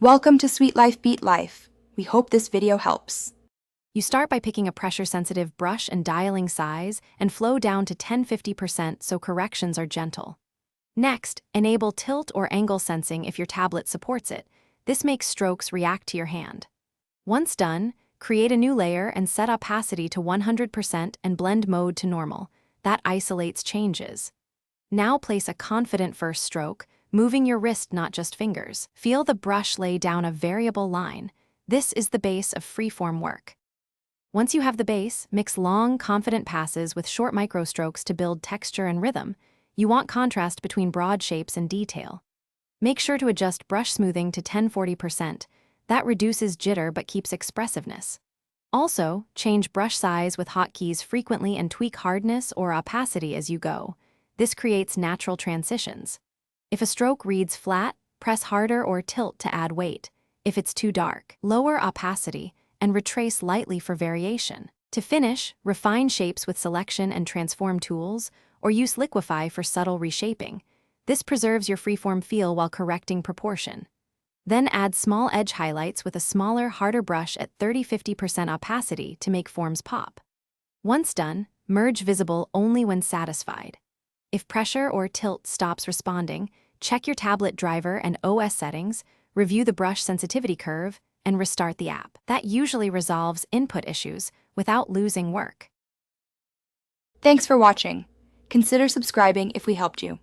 Welcome to Sweet Life Beat Life. We hope this video helps. You start by picking a pressure-sensitive brush and dialing size and flow down to 10-50% so corrections are gentle. Next, enable tilt or angle sensing if your tablet supports it. This makes strokes react to your hand. Once done, create a new layer and set opacity to 100% and blend mode to normal. That isolates changes. Now place a confident first stroke, moving your wrist, not just fingers. Feel the brush lay down a variable line. This is the base of freeform work. Once you have the base, mix long, confident passes with short microstrokes to build texture and rhythm. You want contrast between broad shapes and detail. Make sure to adjust brush smoothing to 10-40%. That reduces jitter but keeps expressiveness. Also, change brush size with hotkeys frequently and tweak hardness or opacity as you go. This creates natural transitions. If a stroke reads flat, press harder or tilt to add weight. If it's too dark, lower opacity and retrace lightly for variation. To finish, refine shapes with selection and transform tools, or use liquify for subtle reshaping. This preserves your freeform feel while correcting proportion. Then add small edge highlights with a smaller, harder brush at 30-50% opacity to make forms pop. Once done, merge visible only when satisfied. If pressure or tilt stops responding, check your tablet driver and OS settings, review the brush sensitivity curve, and restart the app. That usually resolves input issues without losing work. Thanks for watching. Consider subscribing if we helped you.